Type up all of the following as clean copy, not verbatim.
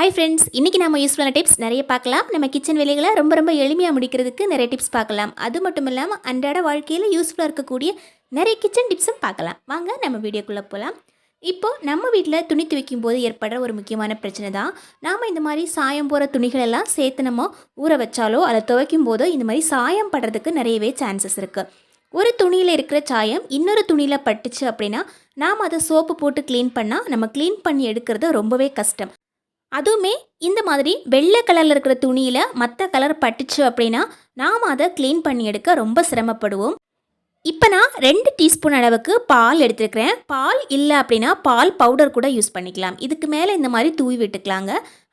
Hi friends, இன்றைக்கி நம்ம யூஸ்ஃபுல்லான டிப்ஸ் நிறைய பார்க்கலாம். நம்ம கிச்சன் வேலைகளை ரொம்ப எளிமையாக முடிக்கிறதுக்கு நிறைய டிப்ஸ் பார்க்கலாம். அது மட்டும் இல்லாமல் அன்றாட வாழ்க்கையில் யூஸ்ஃபுல்லாக இருக்கக்கூடிய நிறைய கிச்சன் டிப்ஸும் பார்க்கலாம். வாங்க நம்ம வீடியோக்குள்ளே போகலாம். இப்போது நம்ம வீட்டில் துணி துவைக்கும் போது ஏற்படுற ஒரு முக்கியமான பிரச்சனை தான், நாம் இந்த மாதிரி சாயம் போகிற துணிகளெல்லாம் சேர்த்து நம்ம ஊற வச்சாலோ அதை துவைக்கும் போதோ இந்த மாதிரி சாயம் படுறதுக்கு நிறையவே சான்சஸ் இருக்குது. ஒரு துணியில் இருக்கிற சாயம் இன்னொரு துணியில் பட்டுச்சு அப்படின்னா நாம் அதை சோப்பு போட்டு க்ளீன் பண்ணால் நம்ம க்ளீன் பண்ணி எடுக்கிறது ரொம்பவே கஷ்டம். அதுவுமே இந்த மாதிரி வெள்ளை கலரில் இருக்கிற துணியில் மற்ற கலர் பட்டுச்சு அப்படின்னா நாம் அதை க்ளீன் பண்ணி எடுக்க ரொம்ப சிரமப்படுவோம். இப்போ நான் 2 டீஸ்பூன் அளவுக்கு பால் எடுத்துருக்கிறேன். பால் இல்லை அப்படின்னா பால் பவுடர் கூட யூஸ் பண்ணிக்கலாம். இதுக்கு மேலே இந்த மாதிரி தூவி விட்டுக்கலாங்க.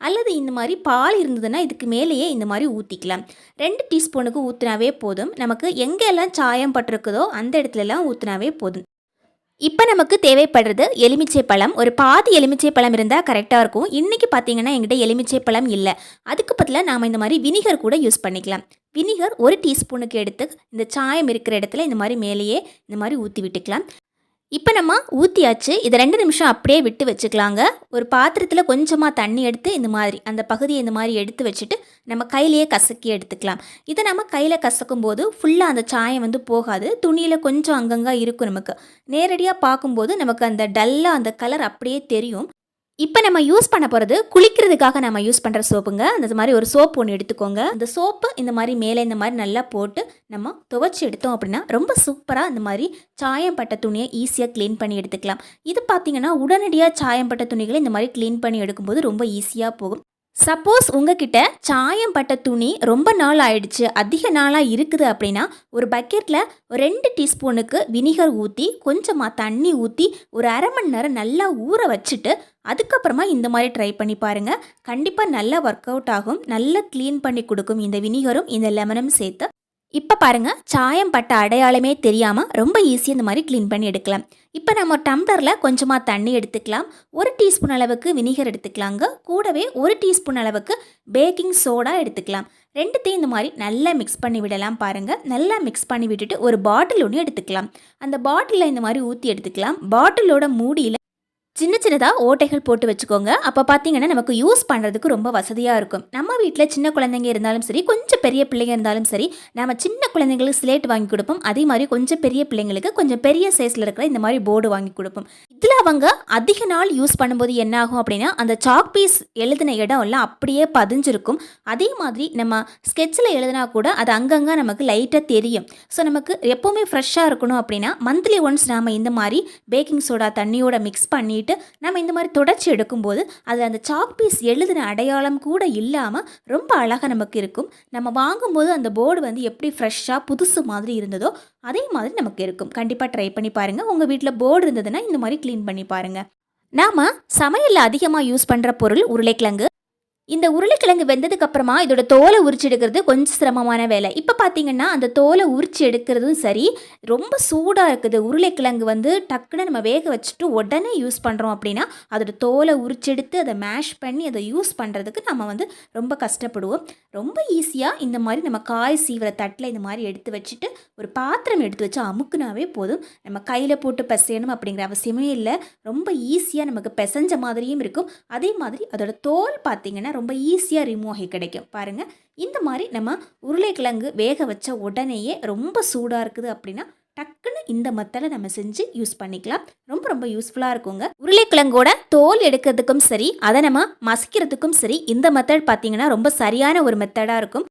அல்லது இந்த மாதிரி பால் இருந்ததுன்னா இதுக்கு மேலேயே இந்த மாதிரி ஊற்றிக்கலாம். 2 டீஸ்பூனுக்கு ஊற்றினாவே போதும். நமக்கு எங்கெல்லாம் சாயம் பட்டிருக்குதோ அந்த இடத்துலலாம் ஊற்றினாவே போதும். இப்போ நமக்கு தேவைப்படுறது எலுமிச்சை பழம். ஒரு பாதி எலுமிச்சை பழம் இருந்தால் கரெக்டாக இருக்கும். இன்றைக்கி பார்த்தீங்கன்னா எங்கிட்ட எலுமிச்சை பழம் இல்லை. அதுக்கு பதிலாக நாம் இந்த மாதிரி வினிகர் கூட யூஸ் பண்ணிக்கலாம். வினிகர் 1 டீஸ்பூனுக்கு எடுத்து இந்த சாயம் இருக்கிற இடத்துல இந்த மாதிரி மேலேயே இந்த மாதிரி ஊற்றி விட்டுக்கலாம். இப்போ நம்ம ஊற்றியாச்சு. இதை 2 நிமிஷம் அப்படியே விட்டு வச்சுக்கலாங்க. ஒரு பாத்திரத்தில் கொஞ்சமாக தண்ணி எடுத்து இந்த மாதிரி அந்த பகுதியை இந்த மாதிரி எடுத்து வச்சுட்டு நம்ம கையிலேயே கசக்கி எடுத்துக்கலாம். இதை நம்ம கையில் கசக்கும் போது ஃபுல்லாக அந்த சாயம் போகாது. துணியில் கொஞ்சம் அங்கங்கே இருக்கும். நமக்கு நேரடியாக பார்க்கும்போது நமக்கு அந்த டல்லாக அந்த கலர் அப்படியே தெரியும். இப்போ நம்ம யூஸ் பண்ண போகிறது குளிக்கிறதுக்காக நம்ம யூஸ் பண்ணுற சோப்புங்க. அந்த மாதிரி ஒரு சோப்பு ஒன்று எடுத்துக்கோங்க. அந்த சோப்பு இந்த மாதிரி மேலே இந்த மாதிரி நல்லா போட்டு நம்ம துவைச்சி எடுத்தோம் அப்படின்னா ரொம்ப சூப்பராக இந்த மாதிரி சாயம் பட்ட துணியை ஈஸியாக க்ளீன் பண்ணி எடுத்துக்கலாம். இது பார்த்திங்கன்னா உடனடியாக சாயம் பட்ட துணிகளை இந்த மாதிரி க்ளீன் பண்ணி எடுக்கும்போது ரொம்ப ஈஸியாக போகும். சப்போஸ் உங்ககிட்ட சாயம் பட்ட துணி ரொம்ப நாள் ஆயிடுச்சு, அதிக நாளாக இருக்குது அப்படின்னா ஒரு பக்கெட்டில் 2 டீஸ்பூனுக்கு வினிகர் ஊற்றி கொஞ்சமாக தண்ணி ஊற்றி ஒரு அரை மணி நேரம் நல்லா ஊற வச்சுட்டு அதுக்கப்புறமா இந்த மாதிரி ட்ரை பண்ணி பாருங்கள். கண்டிப்பாக நல்லா ஒர்க் அவுட் ஆகும். நல்லா க்ளீன் பண்ணி கொடுக்கும் இந்த வினிகரும் இந்த லெமனும் சேர்த்து. இப்போ பாருங்கள், சாயம் பட்ட அடையாளமே தெரியாமல் ரொம்ப ஈஸியாக இந்த மாதிரி க்ளீன் பண்ணி எடுக்கலாம். இப்போ நம்ம டம்ளரில் கொஞ்சமாக தண்ணி எடுத்துக்கலாம். 1 டீஸ்பூன் அளவுக்கு வினிகர் எடுத்துக்கலாங்க. கூடவே 1 டீஸ்பூன் அளவுக்கு பேக்கிங் சோடா எடுத்துக்கலாம். 2த்தையும் இந்த மாதிரி நல்லா மிக்ஸ் பண்ணி விடலாம். பாருங்கள், நல்லா மிக்ஸ் பண்ணி விட்டுட்டு ஒரு பாட்டில் ஒன்று எடுத்துக்கலாம். அந்த பாட்டிலில் இந்த மாதிரி ஊற்றி எடுத்துக்கலாம். பாட்டிலோட மூடியில் சின்னதாக ஓட்டைகள் போட்டு வச்சுக்கோங்க. அப்போ பார்த்தீங்கன்னா நமக்கு யூஸ் பண்ணுறதுக்கு ரொம்ப வசதியாக இருக்கும். நம்ம வீட்டில் சின்ன குழந்தைங்க இருந்தாலும் சரி, கொஞ்சம் பெரிய பிள்ளைங்க இருந்தாலும் சரி, நம்ம சின்ன குழந்தைங்களுக்கு ஸ்லேட் வாங்கி கொடுப்போம். அதே மாதிரி கொஞ்சம் பெரிய பிள்ளைங்களுக்கு கொஞ்சம் பெரிய சைஸில் இருக்கிற இந்த மாதிரி போர்டு வாங்கி கொடுப்போம். இதில் அவங்க அதிக நாள் யூஸ் பண்ணும்போது என்ன ஆகும் அப்படின்னா அந்த சாக் பீஸ் எழுதின இடம் எல்லாம் அப்படியே பதிஞ்சிருக்கும். அதே மாதிரி நம்ம ஸ்கெட்சில் எழுதினா கூட அது அங்கங்கே நமக்கு லைட்டாக தெரியும். ஸோ நமக்கு எப்போவுமே ஃப்ரெஷ்ஷாக இருக்கணும் அப்படின்னா மந்த்லி ஒன்ஸ் நாம் இந்த மாதிரி பேக்கிங் சோடா தண்ணியோட மிக்ஸ் பண்ணி நம்ம இந்த மாதிரி தொடச்சி எடுக்கும்போது அதில் அந்த சாக் பீஸ் எழுதின அடையாளம் கூட இல்லாமல் ரொம்ப அழகாக நமக்கு இருக்கும். நம்ம வாங்கும்போது அந்த போர்டு எப்படி ஃப்ரெஷ்ஷாக புதுசு மாதிரி இருந்ததோ அதே மாதிரி நமக்கு இருக்கும். கண்டிப்பாக ட்ரை பண்ணி பாருங்கள். உங்கள் வீட்டில் போர்டு இருந்ததுன்னா இந்த மாதிரி க்ளீன் பண்ணி பாருங்கள். நாம் சமையலில் அதிகமாக யூஸ் பண்ணுற பொருள் உருளைக்கிழங்கு. இந்த உருளைக்கிழங்கு வெந்ததுக்கு அப்புறமா இதோட தோலை உரிச்சு எடுக்கிறது கொஞ்சம் சிரமமான வேலை. இப்போ பார்த்தீங்கன்னா அந்த தோலை உரிச்சு எடுக்கிறதும் சரி, ரொம்ப சூடாக இருக்குது. உருளைக்கிழங்கு டக்குன்னு நம்ம வேக வச்சுட்டு உடனே யூஸ் பண்ணுறோம் அப்படின்னா அதோட தோலை உரிச்செடுத்து அதை மேஷ் பண்ணி அதை யூஸ் பண்ணுறதுக்கு நம்ம ரொம்ப கஷ்டப்படுவோம். ரொம்ப ஈஸியாக இந்த மாதிரி நம்ம காய் சீவிர தட்டில் இந்த மாதிரி எடுத்து வச்சுட்டு ஒரு பாத்திரம் எடுத்து வச்சு அமுக்குனாவே போதும். நம்ம கையில் போட்டு பிசையணும் அப்படிங்கிற அவசியமே இல்லை. ரொம்ப ஈஸியாக நமக்கு பிசைஞ்ச மாதிரியும் இருக்கும். அதே மாதிரி அதோட தோல் பார்த்திங்கன்னா ரொம்ப ஈஸியாக ரிமூவ் ஆகி கிடைக்கும். பாருங்கள், இந்த மாதிரி நம்ம உருளைக்கிழங்கு வேக வச்ச உடனேயே ரொம்ப சூடாக இருக்குது அப்படின்னா டக்குன்னு இந்த மெத்தடை நம்ம செஞ்சு யூஸ் பண்ணிக்கலாம். ரொம்ப யூஸ்ஃபுல்லாக இருக்குங்க. உருளைக்கிழங்கோட தோல் எடுக்கிறதுக்கும் சரி, அதை நம்ம மசிக்கிறதுக்கும் சரி, இந்த மெத்தட் பார்த்தீங்கன்னா ரொம்ப சரியான ஒரு மெத்தடாக இருக்கும்.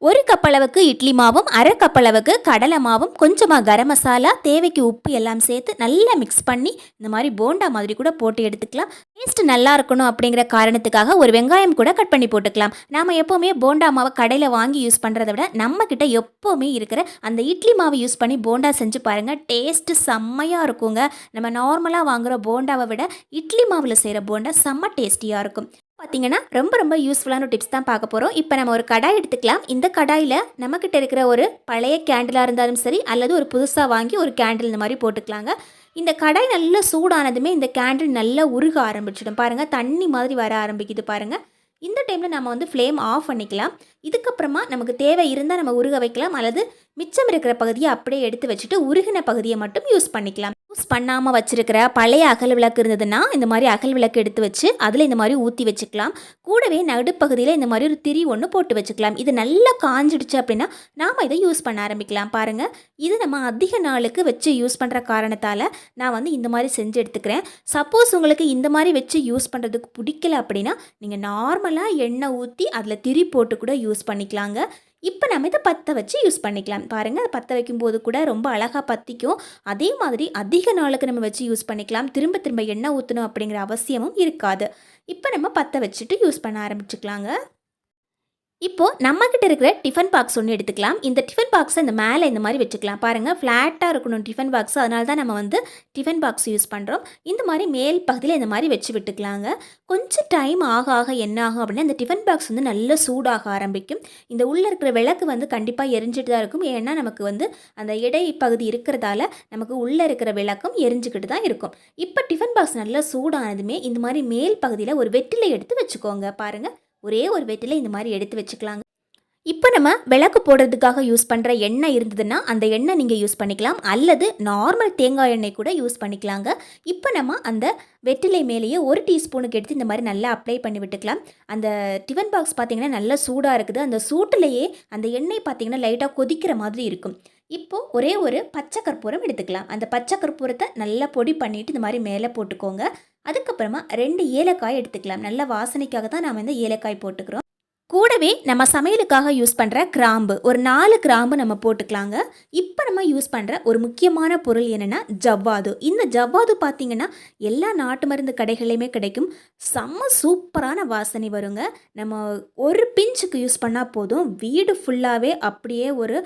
1 கப் அளவுக்கு இட்லி மாவும், அரை கப் அளவுக்கு கடலை மாவும், கொஞ்சமாக கரம் மசாலா, தேவைக்கு உப்பு எல்லாம் சேர்த்து நல்லா மிக்ஸ் பண்ணி இந்த மாதிரி போண்டா மாதிரி கூட போட்டு எடுத்துக்கலாம். டேஸ்ட் நல்லா இருக்கணும் அப்படிங்கிற காரணத்துக்காக ஒரு வெங்காயம் கூட கட் பண்ணி போட்டுக்கலாம். நாம் எப்போவுமே போண்டா மாவை கடையில் வாங்கி யூஸ் பண்ணுறத விட நம்மக்கிட்ட எப்போவுமே இருக்கிற அந்த இட்லி மாவை யூஸ் பண்ணி போண்டா செஞ்சு பாருங்கள். டேஸ்ட்டு செம்மையாக இருக்குங்க. நம்ம நார்மலாக வாங்குகிற போண்டாவை விட இட்லி மாவில் செய்கிற போண்டா செம்ம டேஸ்டியாக இருக்கும். பார்த்தீங்கன்னா ரொம்ப யூஸ்ஃபுல்லான டிப்ஸ் தான் பார்க்க போகிறோம். இப்போ நம்ம ஒரு கடாய் எடுத்துக்கலாம். இந்த கடாயில் நம்மக்கிட்ட இருக்கிற ஒரு பழைய கேண்டிலாக இருந்தாலும் சரி, அல்லது ஒரு புதுசாக வாங்கி ஒரு கேண்டில் இந்த மாதிரி போட்டுக்கலாங்க. இந்த கடாய் நல்லா சூடானதுமே இந்த கேண்டில் நல்லா உருக ஆரம்பிச்சிடும். பாருங்கள், தண்ணி மாதிரி வர ஆரம்பிக்குது பாருங்கள். இந்த டைமில் நம்ம ஃப்ளேம் ஆஃப் பண்ணிக்கலாம். இதுக்கப்புறமா நமக்கு தேவை இருந்தால் நம்ம உருக வைக்கலாம், அல்லது மிச்சம் இருக்கிற பகுதியை அப்படியே எடுத்து வச்சுட்டு உருகின பகுதியை மட்டும் யூஸ் பண்ணிக்கலாம். யூஸ் பண்ணாமல் வச்சுருக்கிற பழைய அகல் விளக்கு இருந்ததுன்னா இந்த மாதிரி அகல் விளக்கு எடுத்து வச்சு அதில் இந்த மாதிரி ஊற்றி வச்சுக்கலாம். கூடவே நடுப்பகுதியில் இந்த மாதிரி ஒரு திரி ஒன்று போட்டு வச்சுக்கலாம். இது நல்லா காஞ்சிடுச்சு அப்படின்னா நாம் இதை யூஸ் பண்ண ஆரம்பிக்கலாம். பாருங்கள், இது நம்ம அதிக நாளுக்கு வச்சு யூஸ் பண்ணுற காரணத்தால் நான் வந்து இந்த மாதிரி செஞ்சு எடுத்துக்கிறேன். சப்போஸ் உங்களுக்கு இந்த மாதிரி வச்சு யூஸ் பண்ணுறதுக்கு பிடிக்கல அப்படின்னா நீங்கள் நார்மலாக எண்ணெய் ஊற்றி அதில் திரி போட்டு கூட யூஸ் பண்ணிக்கலாங்க. இப்போ நம்ம இதை பற்ற வச்சு யூஸ் பண்ணிக்கலாம். பாருங்கள், அதை பற்ற வைக்கும்போது கூட ரொம்ப அழகாக பற்றிக்கும். அதே மாதிரி அதிக நாளுக்கு நம்ம வச்சு யூஸ் பண்ணிக்கலாம். திரும்ப திரும்ப எண்ணெய் ஊற்றணும் அப்படிங்கிற அவசியமும் இருக்காது. இப்போ நம்ம பற்ற வச்சுட்டு யூஸ் பண்ண ஆரம்பிச்சுக்கலாங்க. இப்போது நம்மக்கிட்ட இருக்கிற டிஃபன் பாக்ஸ் ஒன்று எடுத்துக்கலாம். இந்த டிஃபன் பாக்ஸை இந்த மேலே இந்த மாதிரி வச்சுக்கலாம். பாருங்கள், ஃப்ளாட்டாக இருக்கணும் டிஃபன் பாக்ஸ். அதனால தான் நம்ம வந்து டிஃபன் பாக்ஸ் யூஸ் பண்ணுறோம். இந்த மாதிரி மேல் பகுதியில் இந்த மாதிரி வச்சு விட்டுக்கலாங்க. கொஞ்சம் டைம் ஆக ஆக என்ன ஆகும் அப்படின்னா இந்த டிஃபன் பாக்ஸ் வந்து நல்ல சூடாக ஆரம்பிக்கும். இந்த உள்ளே இருக்கிற விளக்கு வந்து கண்டிப்பாக எரிஞ்சிட்டு தான் இருக்கும். ஏன்னா நமக்கு வந்து அந்த இடை பகுதி இருக்கிறதால நமக்கு உள்ளே இருக்கிற விளக்கும் எரிஞ்சுக்கிட்டு தான் இருக்கும். இப்போ டிஃபன் பாக்ஸ் நல்லா சூடானதுமே இந்த மாதிரி மேல் பகுதியில் ஒரு வெற்றிலை எடுத்து வச்சுக்கோங்க. பாருங்கள், ஒரே ஒரு வெற்றிலை இந்த மாதிரி எடுத்து வச்சுக்கலாங்க. இப்போ நம்ம விளக்கு போடுறதுக்காக யூஸ் பண்ணுற எண்ணெய் இருந்ததுன்னா அந்த எண்ணெய் நீங்கள் யூஸ் பண்ணிக்கலாம். அல்லது நார்மல் தேங்காய் எண்ணெய் கூட யூஸ் பண்ணிக்கலாங்க. இப்போ நம்ம அந்த வெற்றிலை மேலேயே 1 டீஸ்பூனுக்கு எடுத்து இந்த மாதிரி நல்லா அப்ளை பண்ணி விட்டுக்கலாம். அந்த டிஃபன் பாக்ஸ் பார்த்திங்கன்னா நல்லா சூடாக இருக்குது. அந்த சூட்டிலேயே அந்த எண்ணெய் பார்த்திங்கன்னா லைட்டாக கொதிக்கிற மாதிரி இருக்கும். இப்போது ஒரே ஒரு பச்சை கற்பூரம் எடுத்துக்கலாம். அந்த பச்சை கற்பூரத்தை நல்லா பொடி பண்ணிவிட்டு இந்த மாதிரி மேலே போட்டுக்கோங்க. அதுக்கப்புறமா 2 ஏலக்காய் எடுத்துக்கலாம். நல்ல வாசனைக்காக தான் நாம் இந்த ஏலக்காய் போட்டுக்கிறோம். கூடவே நம்ம சமையலுக்காக யூஸ் பண்ணுற கிராம்பு ஒரு 4 கிராம்பு நம்ம போட்டுக்கலாங்க. இப்போ நம்ம யூஸ் பண்ணுற ஒரு முக்கியமான பொருள் என்னென்னா ஜவ்வாது. இந்த ஜவ்வாது பார்த்திங்கன்னா எல்லா நாட்டு மருந்து கடைகளையுமே கிடைக்கும். செம்ம சூப்பரான வாசனை வருங்க. நம்ம ஒரு பிஞ்சுக்கு யூஸ் பண்ணால் போதும், வீடு ஃபுல்லாகவே அப்படியே ஒரு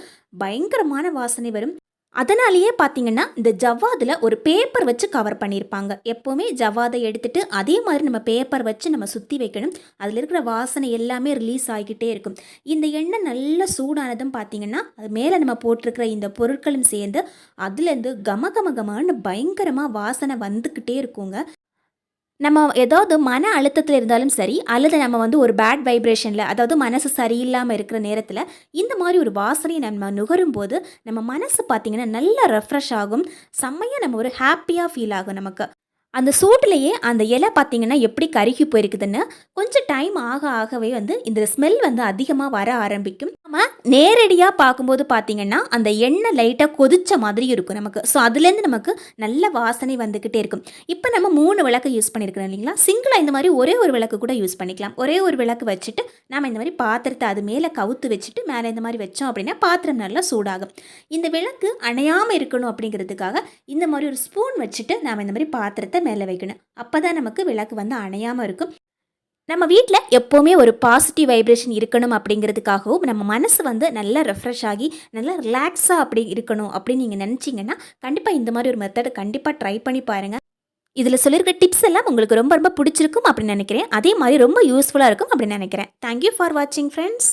பயங்கரமான வாசனை வரும். அதனாலேயே பார்த்திங்கன்னா இந்த ஜவ்வாதில் ஒரு பேப்பர் வச்சு கவர் பண்ணியிருப்பாங்க. எப்போவுமே ஜவ்வாதை எடுத்துகிட்டு அதே மாதிரி நம்ம பேப்பர் வச்சு நம்ம சுற்றி வைக்கணும். அதில் இருக்கிற வாசனை எல்லாமே ரிலீஸ் ஆகிக்கிட்டே இருக்கும். இந்த எண்ணெய் நல்லா சூடானதும் பார்த்திங்கன்னா அது மேலே நம்ம போட்டிருக்கிற இந்த பொருட்களும் சேர்ந்து அதுலேருந்து கம கம கமான்னு பயங்கரமாக வாசனை வந்துக்கிட்டே இருக்குங்க. நம்ம ஏதாவது மன அழுத்தத்தில் இருந்தாலும் சரி, அல்லது நம்ம வந்து ஒரு பேட் வைப்ரேஷனில், அதாவது மனசு சரியில்லாமல் இருக்கிற நேரத்தில் இந்த மாதிரி ஒரு வாசனையை நம்ம நுகரும் போது நம்ம மனசு பார்த்திங்கன்னா நல்லா ரெஃப்ரெஷ் ஆகும். செம்மையாக நம்ம ஒரு ஹாப்பியாக ஃபீல் ஆகும். நமக்கு அந்த சூட்டிலேயே அந்த இலை பார்த்திங்கன்னா எப்படி கருகி போயிருக்குதுன்னு கொஞ்சம் டைம் ஆக ஆகவே வந்து இந்த ஸ்மெல் வந்து அதிகமாக வர ஆரம்பிக்கும். நம்ம நேரடியாக பார்க்கும்போது பார்த்திங்கன்னா அந்த எண்ணெய் லைட்டாக கொதிச்ச மாதிரி இருக்கும் நமக்கு. ஸோ அதுலேருந்து நமக்கு நல்ல வாசனை வந்துக்கிட்டே இருக்கும். இப்போ நம்ம 3 விளக்கு யூஸ் பண்ணியிருக்கிறோம் இல்லைங்களா? சிங்கிளாக இந்த மாதிரி ஒரே ஒரு விளக்கு கூட யூஸ் பண்ணிக்கலாம். ஒரே ஒரு விளக்கு வச்சுட்டு நம்ம இந்த மாதிரி பாத்திரத்தை அது மேலே கவுத்து வச்சுட்டு மேலே இந்த மாதிரி வச்சோம் அப்படின்னா பாத்திரம் நல்லா சூடாகும். இந்த விளக்கு அணையாமல் இருக்கணும் அப்படிங்கிறதுக்காக இந்த மாதிரி ஒரு ஸ்பூன் வச்சுட்டு நாம் இந்த மாதிரி பாத்திரத்தை மேலே வைக்கணும். அப்போ தான் நமக்கு விளக்கு வந்து அணையாமல் இருக்கும். நம்ம வீட்டில் எப்போவுமே ஒரு பாசிட்டிவ் வைப்ரேஷன் இருக்கணும் அப்படிங்கிறதுக்காகவும் நம்ம மனசு வந்து நல்லா ரெஃப்ரெஷ் ஆகி நல்லா ரிலாக்ஸாக அப்படி இருக்கணும் அப்படின்னு நீங்கள் நினச்சிங்கன்னா கண்டிப்பாக இந்த மாதிரி ஒரு மெத்தடை கண்டிப்பாக ட்ரை பண்ணி பாருங்கள். இதில் சொல்லியிருக்க டிப்ஸ் எல்லாம் உங்களுக்கு ரொம்ப ரொம்ப பிடிச்சிருக்கும் அப்படின்னு நினைக்கிறேன். அதே மாதிரி ரொம்ப யூஸ்ஃபுல்லாக இருக்கும் அப்படின்னு நினைக்கிறேன். தேங்க்யூ ஃபார் வாட்சிங் ஃப்ரெண்ட்ஸ்.